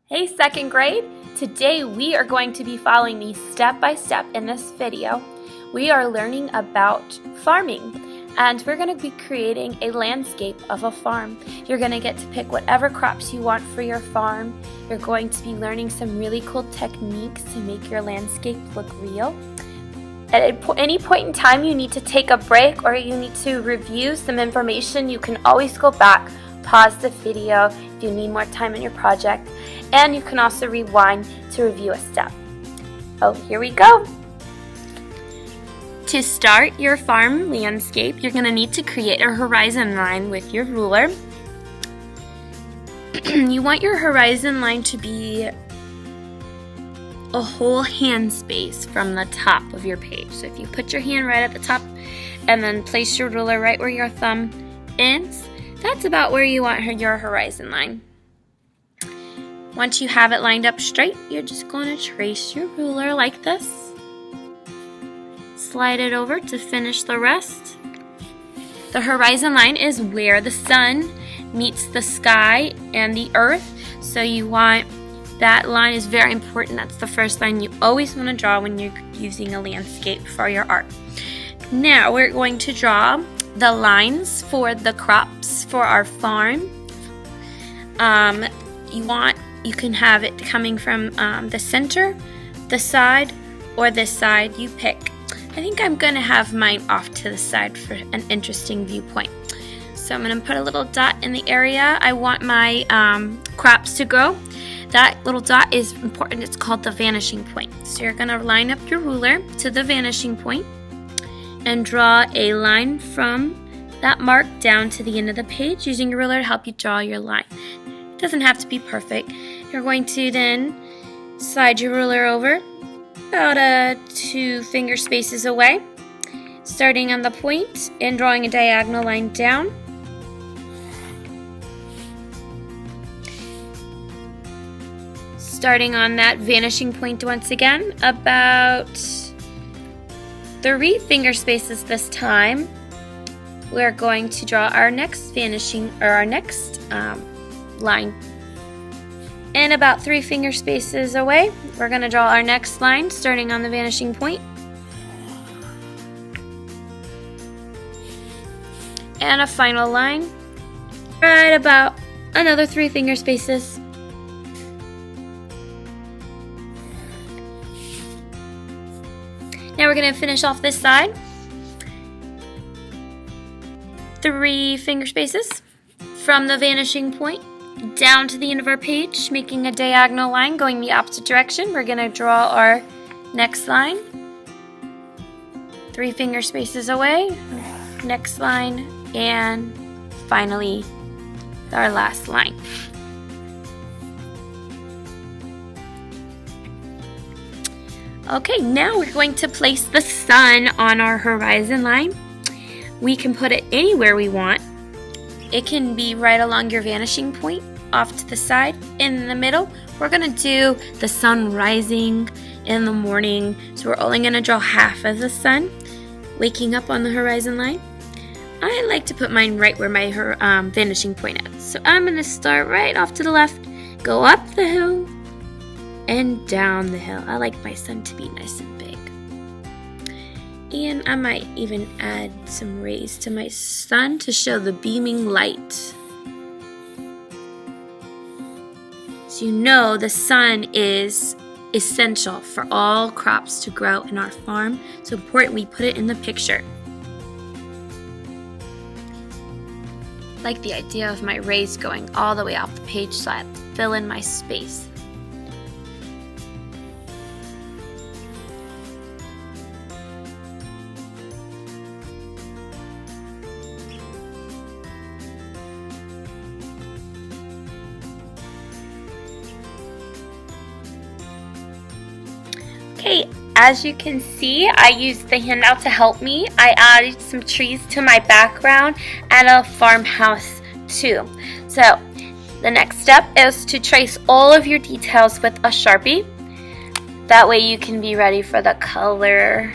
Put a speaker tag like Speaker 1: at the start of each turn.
Speaker 1: Hey, second grade! Today we are going to be following me step by step in this video. We are learning about farming, and we're going to be creating a landscape of a farm. You're going to get to pick whatever crops you want for your farm. You're going to be learning some really cool techniques to make your landscape look real. At any point in time you need to take a break or you need to review some information, you can always go back, pause the video if you need more time in your project, and you can also rewind to review a step. Oh, here we go! To start your farm landscape, you're going to need to create a horizon line with your ruler. You want your horizon line to be a whole hand space from the top of your page. So if you put your hand right at the top and then place your ruler right where your thumb ends, that's about where you want your horizon line. Once you have it lined up straight, you're just going to trace your ruler like this. Slide it over to finish the rest. The horizon line is where the sun meets the sky and the earth, so you want that line is very important. That's the first line you always want to draw when you're using a landscape for your art. Now we're going to draw the lines for the crops for our farm. You can have it coming from the center, the side, or this side. You pick. I think I'm going to have mine off to the side for an interesting viewpoint. So I'm going to put a little dot in the area I want my crops to grow. That little dot is important. It's called the vanishing point. So you're going to line up your ruler to the vanishing point and draw a line from that mark down to the end of the page using your ruler to help you draw your line. It doesn't have to be perfect. You're going to then slide your ruler over about 2 finger spaces away, starting on the point and drawing a diagonal line down. Starting on that vanishing point once again, about 3 finger spaces this time, we're going to draw our next vanishing, or our next line. And about 3 finger spaces away, we're going to draw our next line, starting on the vanishing point. And a final line, right about another 3 finger spaces. Now we're going to finish off this side. 3 finger spaces from the vanishing point down to the end of our page, making a diagonal line going the opposite direction. We're going to draw our next line. 3 finger spaces away, next line, and finally our last line. Okay, now we're going to place the sun on our horizon line. We can put it anywhere we want. It can be right along your vanishing point, off to the side, in the middle. We're going to do the sun rising in the morning, so we're only going to draw half of the sun waking up on the horizon line. I like to put mine right where my vanishing point is. So I'm going to start right off to the left, go up the hill, and down the hill. I like my sun to be nice and big. And I might even add some rays to my sun to show the beaming light. So you know the sun is essential for all crops to grow in our farm. So important we put it in the picture. I like the idea of my rays going all the way off the page so I fill in my space. Okay, as you can see, I used the handout to help me. I added some trees to my background and a farmhouse too. So the next step is to trace all of your details with a Sharpie. That way you can be ready for the color